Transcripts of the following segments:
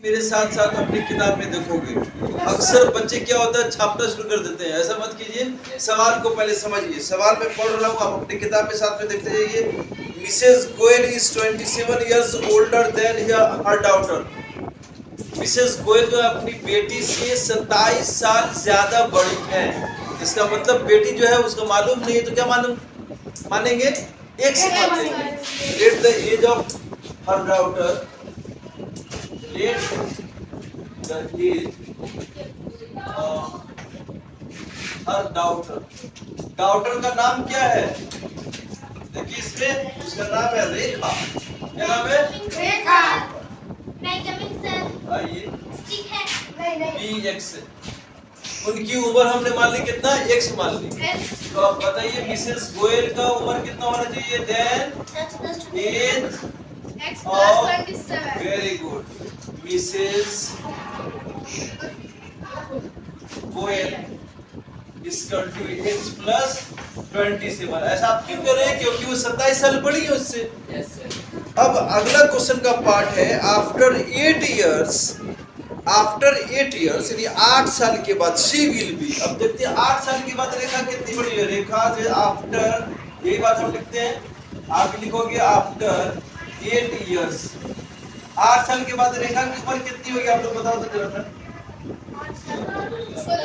मेरे साथ साथ अपनी किताब में देखोगे अक्सर बच्चे क्या होता है छापना शुरू कर देते हैं। ऐसा मत कीजिए, सवाल को पहले समझिए। सवाल में पढ़ रहा हूँ, आप अपनी किताब में साथ में देखते जाइए। Mrs Goyal is 27 years older than her daughter. Mrs Goyal जो है अपनी बेटी से 27 साल ज्यादा बड़ी है। इसका मतलब बेटी जो है उसको मालूम नहीं है तो क्या मालूम मानेंगे, एक से मानेंगे। Let the age of her daughter, let the age of her daughter. Daughter का नाम क्या है? देखिए इसमें उसका नाम है रेखा। क्या नाम है? रेखा। नहीं कमिंग सर। आइए नहीं एक्स। उनकी उम्र हमने मान ली कितना, एक्स मान ली। तो आप बताइए मिसेस गोयल का उम्र कितना होना चाहिए? Then age of, very good, Mrs Goyal equal to x plus 27। ऐसा आप क्यों कर रहे हैं? क्योंकि वो 27 साल बड़ी है उससे। अब अगला क्वेश्चन का पार्ट है आफ्टर 8 years, आफ्टर 8 years यानी 8 साल के बाद शी विल बी। अब देखते हैं 8 साल के बाद रेखा कितनी बड़ी है। रेखा से आफ्टर, यही बात हम लिखते हैं, आप लिखोगे आफ्टर 8 years। 8 साल के बाद रेखा की उम्र कितनी होगी आप लोग बताओ तो जरा।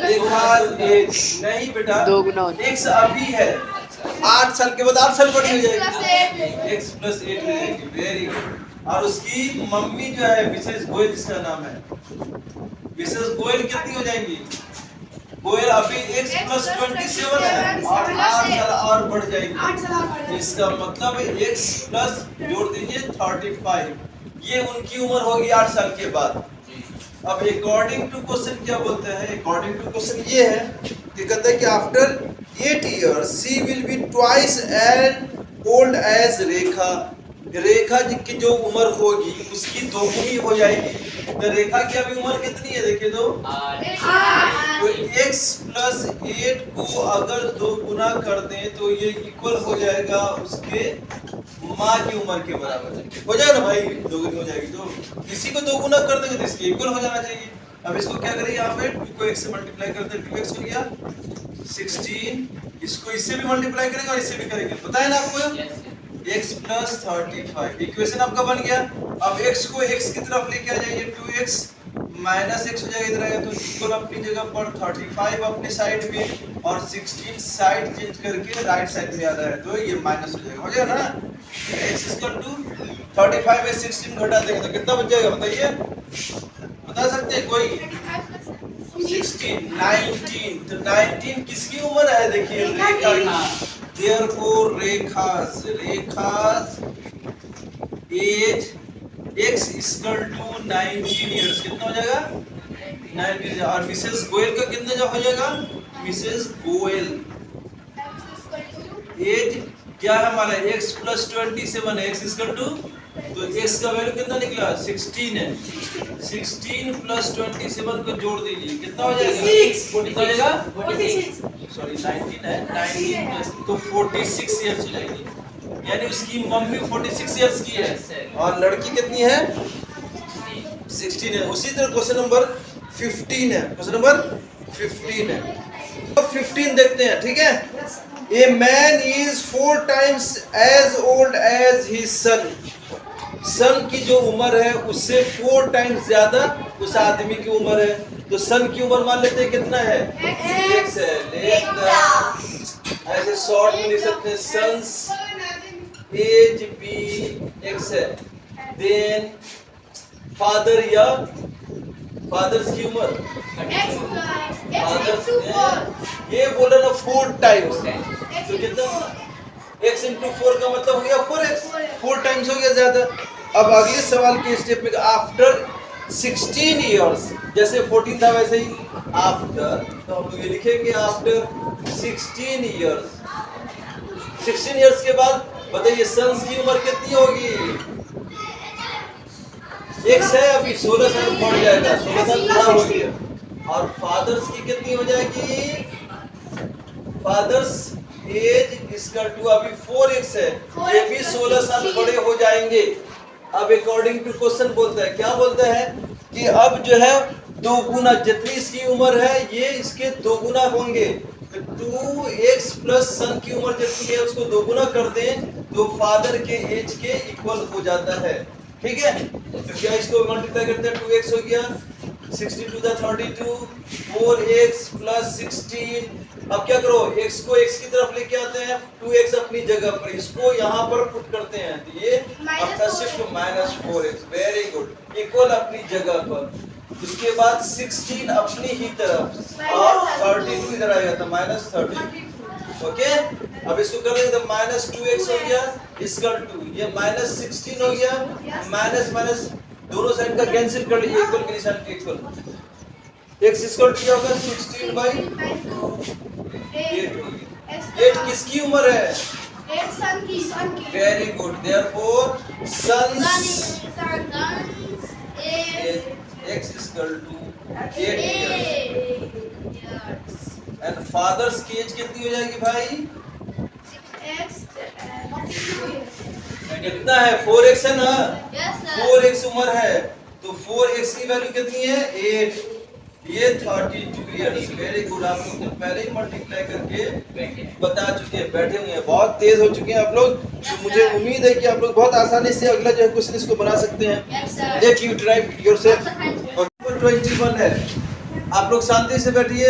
रेखा एज नहीं बेटा, एक्स अभी है, 8 साल के बाद 8 साल बड़ी हो जाएगी, एक्स प्लस 8 हो जाएगी। Very good. और उसकी मम्मी जो है मिसेस गोयल जिसका नाम है, मिसेस गोयल कितनी हो जाएंगी? गोयल अभी एक्स प्लस 27 है और 8 साल और बढ़ जाएगी। इसका मतलब एक्स प्लस जोड़ दीजिए 35। ये उनकी उम्र होगी 8 साल के बाद। अब अकॉर्डिंग टू क्वेश्चन क्या बोलते हैं? अकॉर्डिंग टू क्वेश्चन ये है कि कहते हैं कि after 8 years she will be twice as old as Rekha. Rekha की जो उम्र होगी उसकी दोगुनी हो जाएगी। तो रेखा की अभी उम्र कितनी है देखिए तो x प्लस 8 को अगर 2 गुना कर दें तो ये इक्वल हो जाएगा उसके माँ की उम्र के बराबर। हो जाएगा ना भाई, 2 गुनी हो जाएगी। तो किसी को 2 गुना कर देंगे तो इसके इक्वल हो जाना चाहिए। अब इसको क्या करें, यहाँ पे 2 को 1 से मल्टीप्लाई करते हैं, 2x हो गया 16। इसको इससे भी मल्टीप्लाई करेंगे और इससे भी करेंगे, पता है ना आपको, x प्लस 35। इक्वेशन आपका बन गया। अब x को x की तरफ लेके आ जाइए, 2x माइनस x हो जाएगा इधर आएगा तो इक्वल अपनी जगह पर 35 अपने साइड में और 16 साइड चेंज करके राइट साइड में आ रहा है तो ये माइनस हो जाएगा। हो जाएगा ना, x इक्वल टू 35 में 16 घटा देंगे तो कितना बच जाएगा बताइए, बता सकते हैं कोई? 16 19। तो 19 किसकी उम्र है देखिए, रेखा की। Therefore Rekha's age x equal to 19 years। कितना हो जाएगा? 19। और मिसेस गोयल का कितना जब हो जाएगा? मिसेस गोयल एज क्या है हमारा, x प्लस 27 है, x इक्वल टू, तो x का वैल्यू कितना निकला? 16 है। 16 प्लस 27 को जोड़ दीजिए, कितना हो जाएगा? कितना हो जाएगा? सॉरी 19 है, 19 प्लस तो 46 इयर्स हो जाएगी। यानी उसकी मम्मी 46 इयर्स की है और लड़की कितनी है? 16 है। उसी तरह क्वेश्चन नंबर 15 है, क्वेश्चन नंबर 15 है। तो 15 देखते हैं, ठीक है। A man is 4 times as old as his son। सन की जो उम्र है उससे 4 टाइम्स ज्यादा उस आदमी की उम्र है। तो सन की उम्र मान लेते हैं कितना है? x है। ऐसे शॉर्ट में लिख सकते हैं, सन्स एज बी x है। देन फादर या फादर्स की उम्र, ये बोला ना 4 टाइम्स, तो कितना x इंटू 4 का मतलब हो गया 4x, 4 टाइम्स हो गया ज्यादा। अब अगले सवाल के स्टेप में आफ्टर 16 years, जैसे 14 था वैसे ही आफ्टर, तो हम लोग ये लिखेंगे आफ्टर 16 years। 16 years के बाद बताइए सन्स की उम्र कितनी होगी? x है अभी 16 साल बढ़ जाएगा, 16 साल पूरा हो गया। और फादर्स की कितनी हो जाएगी? फादर्स एज इसका 2 अभी 4x है, ये भी 16 साल बड़े हो जाएंगे। अब अकॉर्डिंग टू क्वेश्चन बोलता है, क्या बोलता है? कि अब जो है 2 गुना, जितनी इसकी उम्र है ये इसके 2 गुना होंगे। तो 2x प्लस सन की उम्र जितनी है उसको 2 गुना कर दें तो फादर के एज के इक्वल हो जाता है। ठीक है, तो क्या इसको मल्टीप्लाई करते हैं, 2x हो गया, 62 × 32, 4x प्लस 16। अब क्या करो, x को x की तरफ लेके आते हैं, 2x अपनी जगह पर, इसको यहाँ पर पुट करते हैं तो ये अपना shift -4x, very good, equal अपनी जगह पर। उसके बाद 16 अपनी ही तरफ और 32 इधर आएगा तो -30। ओके, अब इसको कर देंगे तो -2x हो गया इसका 2, ये -16 हो गया, माइनस माइनस दोनों साइड का कैंसिल कर लीजिए, इक्वल के निशान के इक्वल। x इक्वल क्या होगा, 16/8। 8 किसकी उम्र है, सन की। Very good, therefore sons x equal to 8 years and fathers की एज कितनी हो जाएगी भाई, कितना है, 4x है ना, 4x उम्र है तो 4x की वैल्यू कितनी है, 8, ये 32 इयर्स। वेरी गुड, आप लोग तो पहले ही मल्टीप्लाई करके बता चुके हैं, बैठे हुए हैं, बहुत तेज हो चुके हैं आप लोग। तो मुझे उम्मीद है कि आप लोग बहुत आसानी से अगला जो है क्वेश्चन इसको बना सकते हैं। Let you try yourself. 21 है, आप लोग शांति से बैठिए,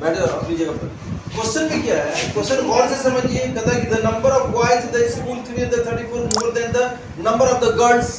बैठो अपनी जगह पर। क्वेश्चन में क्या है, क्वेश्चन गौर से समझिए, कहता है कि the number of boys in the school 334 more than the number of the girls.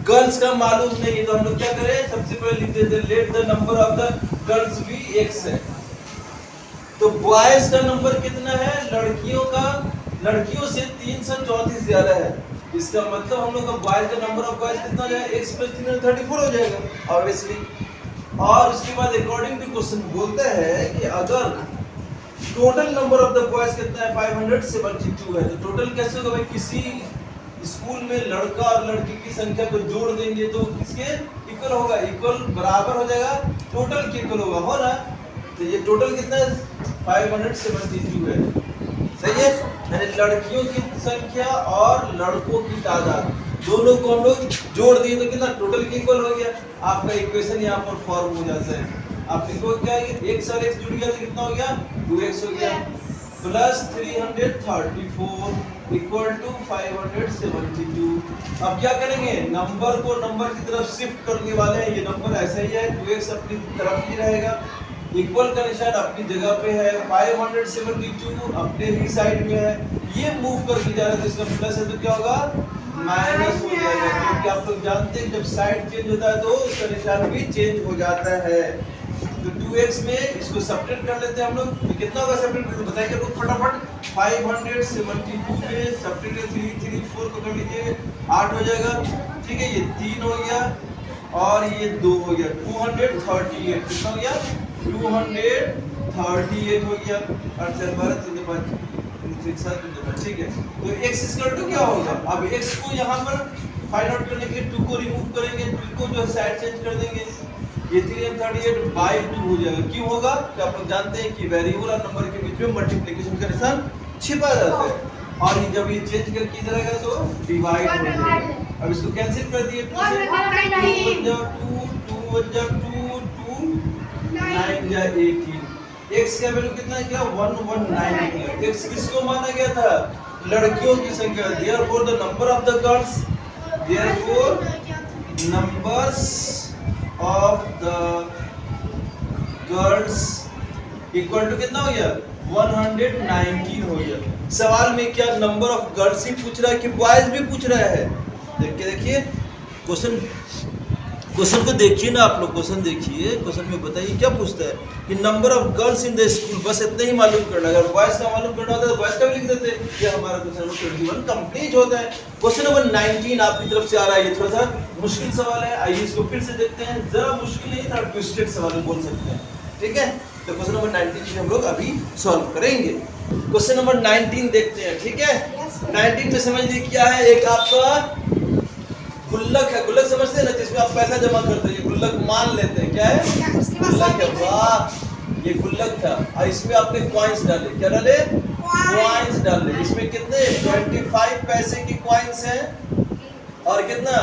Girls का मालूम नहीं है तो हम लोग क्या करें, सबसे पहले लिख देते हैं let the number of the girls भी x है। तो बॉयज का नंबर कितना है, लड़कियों का, लड़कियों से 334 ज्यादा है, इसका मतलब हम लोग का बॉयज का नंबर ऑफ बॉयज कितना हो जाएगा, x + 334 हो जाएगा ऑब्वियसली। और उसके बाद अकॉर्डिंग टू क्वेश्चन बोलता है कि अगर total number of the boys कितना है, 572 है, तो टोटल कैसे होगा भाई, किसी स्कूल में लड़का और लड़की की संख्या को जोड़ देंगे तो किसके इक्वल होगा, इक्वल बराबर हो जाएगा, टोटल के इक्वल होगा, हो ना। तो ये टोटल कितना है, 572 है, सही है, यानी लड़कियों की संख्या और लड़कों की तादाद दोनों को हम लोग जोड़ दिए तो कितना टोटल के इक्वल हो गया। आपका इक्वेशन यहाँ पर फॉर्म हो जाता है, आप देखो क्या है, x और x जुड़ गया तो कितना हो गया, 2x हो गया, प्लस 334 इक्वल टू 572। अब क्या करेंगे, नंबर को नंबर की तरफ शिफ्ट करने वाले हैं, ये नंबर ऐसा ही है, 2x अपनी तरफ ही रहेगा, इक्वल का निशान अपनी जगह पे है, 572 अपने ही साइड में है, ये मूव करके जा रहा है तो इसका प्लस है तो क्या होगा, माइनस हो जाएगा, क्योंकि आप लोग जानते हैं जब साइड चेंज होता है तो उसका निशान भी चेंज हो जाता है। तो 2x में इसको सब्ट्रैक्ट कर लेते हैं हम लोग, तो कितना होगा सब्ट्रैक्ट करके बताइए लोग फटाफट, 572 में सब्ट्रैक्ट 334 को कर लीजिए, 8 हो जाएगा, ठीक है, ये 3 हो गया और ये 2 हो गया, 238 कितना हो गया, 238 हो गया, 8 4 12 3 5 ठीक है। तो x इक्वल टू क्या होगा, अब x को यहाँ पर फाइंड आउट करने के लिए 2 को रिमूव करेंगे, 2 को जो साइड चेंज कर देंगे, ये 338/2 हो जाएगा। क्यों होगा, क्या आप लोग जानते हैं कि वेरिएबल और नंबर के बीच में मल्टीप्लिकेशन का निशान छिपा रहता है, और ये जब ये चेंज करके इधर आएगा तो डिवाइड हो जाएगा। अब इसको कैंसिल कर दिए, 2 से 2 1 जा 2 2 9 जा 18, x का वैल्यू कितना है, क्या 119। x किसको माना गया था, लड़कियों की संख्या, therefore the number of the girls, therefore numbers of the girls equal to कितना हो गया, 119 हो गया। सवाल में क्या नंबर ऑफ गर्ल्स ही पूछ रहा है कि बॉयज भी पूछ रहा है, देखिए क्वेश्चन को देखिए ना आप लोग, क्वेश्चन देखिए, क्वेश्चन में बताइए क्या पूछता है कि number of girls in the school, बस इतना ही मालूम करना, अगर बॉयज का मालूम करना होता है तो बॉयज का भी लिख देते, ये हमारा क्वेश्चन नंबर 21 कंप्लीट होता है। क्वेश्चन नंबर 19 आपकी तरफ से आ रहा है, ये थोड़ा सा मुश्किल सवाल है, आइए इसको फिर से देखते हैं, जरा मुश्किल नहीं था, ट्विस्टेड सवाल बोल सकते हैं, ठीक है। तो क्वेश्चन नंबर 19 हम लोग अभी सॉल्व करेंगे। क्वेश्चन नंबर 19 देखते हैं, ठीक है। 19 में समझ लीजिए क्या है, एक आपका गुल्लक है, गुल्लक समझते हैं ना, जिसमें आप पैसा जमा करते हैं, गुल्लक मान लेते हैं, क्या है, गुल्लक है, वाह, ये गुल्लक था, और इसमें आपने कॉइन्स डाले, क्या डाले, कॉइन्स डाले, इसमें कितने 25 पैसे की कॉइन्स हैं और कितना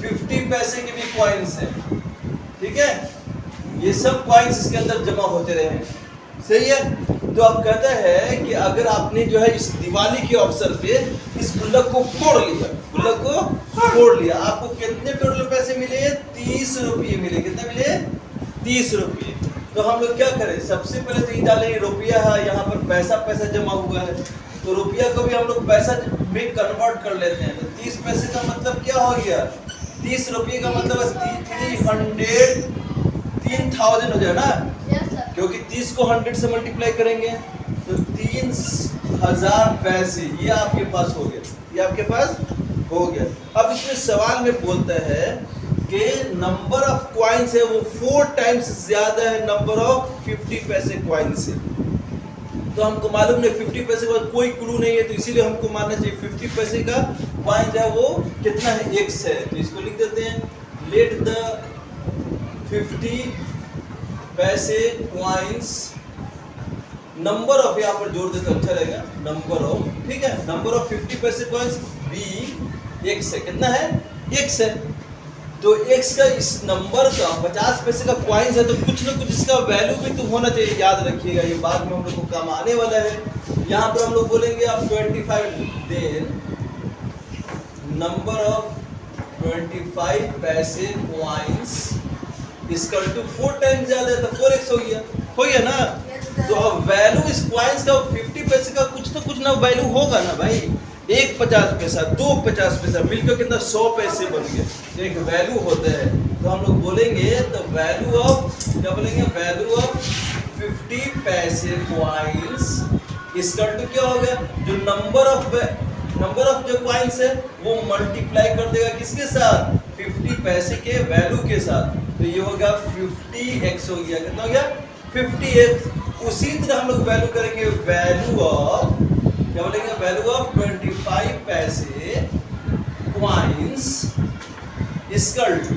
50 पैसे के भी कॉइन्स हैं, ठीक है। ये सब कॉइन्स इसके अंदर जमा होते रहे हैं, सही है। तो अब कहता है कि अगर आपने जो है इस दिवाली के अवसर पे इस गुल्लक को फोड़ लिया, गुल्लक को फोड़ लिया, आपको कितने टोटल पैसे मिले? 30 रुपये मिले। कितने मिले? 30 रुपये। तो हम लोग क्या करें? सबसे पहले तो ये डालेंगे रुपया है, यहाँ पर पैसा जमा हुआ है, तो रुपया को भी हम लोग पैसा में कन्वर्ट कर लेते हैं। तो 30 पैसे का मतलब क्या हो गया? 30 रुपये का मतलब 3000 हो जाए ना, क्योंकि 30 को 100 से मल्टीप्लाई करेंगे तो 3000 पैसे ये आपके पास हो गया, ये आपके पास हो गया। अब इसमें सवाल में बोलता है कि नंबर ऑफ कॉइन्स है वो 4 टाइम्स ज्यादा है नंबर ऑफ 50 पैसे कॉइन से। तो हमको मालूम नहीं 50 पैसे का कोई क्लू नहीं है, तो इसीलिए हमको मानना चाहिए 50 पैसे का कॉइन है वो कितना है? x है। तो इसको लिख देते हैं, लेट द 50 पैसे कॉइन्स नंबर ऑफ, यहाँ पर जोड़ देते अच्छा रहेगा, नंबर ऑफ, ठीक है, नंबर ऑफ 50 पैसे कॉइन्स बी x है। कितना है? x है। तो x का इस नंबर का 50 पैसे का कॉइन्स है, तो कुछ ना कुछ इसका वैल्यू भी तो होना चाहिए, याद रखिएगा, ये बाद में हम लोग को काम आने वाला है। यहाँ पर हम लोग बोलेंगे अब 25 देन नंबर ऑफ 25 पैसे कॉइन्स इक्वल टू 4 टाइम्स ज्यादा है, तो 4x हो गया ना। तो अब वैल्यू इस कॉइन्स का 50 पैसे का कुछ तो कुछ ना वैल्यू होगा ना भाई। एक 50 पैसा, 2 50 पैसा मिलकर कितना 100 पैसे बन गए, तो एक वैल्यू होता है। तो हम लोग बोलेंगे तो वैल्यू ऑफ, क्या बोलेंगे? वैल्यू ऑफ 50 पैसे कॉइन्स इक्वल टू क्या हो गया? जो नंबर ऑफ जो कॉइन्स है वो मल्टीप्लाई कर देगा किसके साथ? 50 पैसे के वैल्यू के साथ। तो ये हो गया 50x हो गया। कितना हो गया? 50x। उसी तरह हम लोग वैल्यू करेंगे वैल्यू ऑफ, क्या बोलेंगे? वैल्यू ऑफ 25 पैसे कॉइन्स इक्वल टू,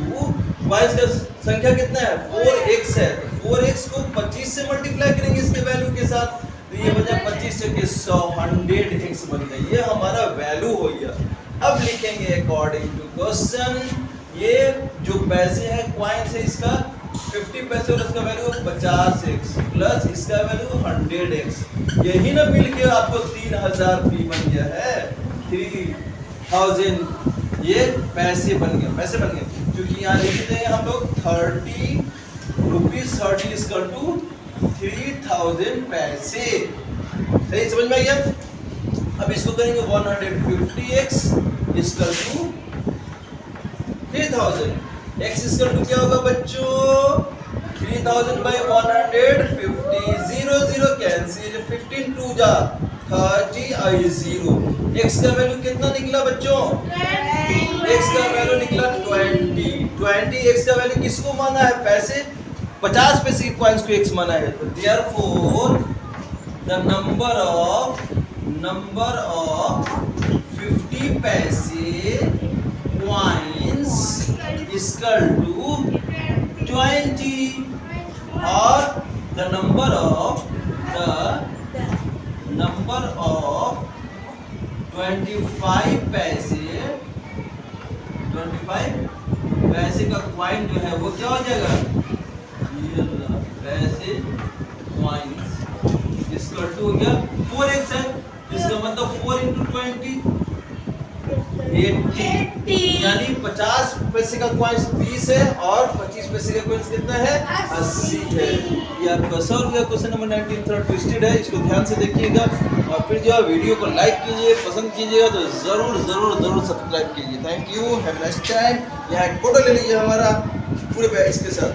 कॉइन्स का संख्या कितना है? 4x है, तो 4x को 25 से मल्टीप्लाई करेंगे इसके वैल्यू के साथ, तो ये बन जाए 25 से 100x बन गया, ये हमारा वैल्यू हो गया। अब लिखेंगे अकॉर्डिंग टू क्वेश्चन, ये जो पैसे हैं कॉइन्स है इसका 50 पैसे और इसका वैल्यू 50x प्लस इसका वैल्यू 100x, यही ना मिलके आपको 3000 p बन गया है। 3000 ये पैसे बन गए, क्योंकि यहाँ लिख देंगे हम लोग 30 रुपीज 30 इक्वल टू 3000 पैसे। सही समझ में आ गया? अब इसको करेंगे 150x equal to 3000। x equal to क्या होगा बच्चों? 3000 by 150, 0 0 कैंसिल, 15 2 जा 30 आई 0। x का वैल्यू कितना निकला बच्चों? x का वैल्यू निकला 20। x का वैल्यू किसको माना है? पैसे 50 पैसे की कॉइन्स को x माना है। तो देयरफॉर द नंबर ऑफ 50 पैसे कॉइन्स इक्वल टू 20 और द नंबर ऑफ 25 पैसे का कॉइन जो है वो क्या हो जाएगा? ये पैसे कॉइन्स इक्वल टू हो गया 4x है, इसका मतलब 4 into 20 80, यानी 50 पैसे का कॉइन्स 20 है और 25 पैसे का कॉइन्स कितना है? 80 है। ये आपका सॉल्व हुआ क्वेश्चन नंबर 19 थोड़ा ट्विस्टेड है, इसको ध्यान से देखिएगा और फिर जो है वीडियो को लाइक कीजिए, पसंद कीजिएगा तो जरूर सब्सक्राइब कीजिए। Thank you, have a nice time. यहाँ एक फोटो ले लीजिए हमारा पूरे बैच के साथ।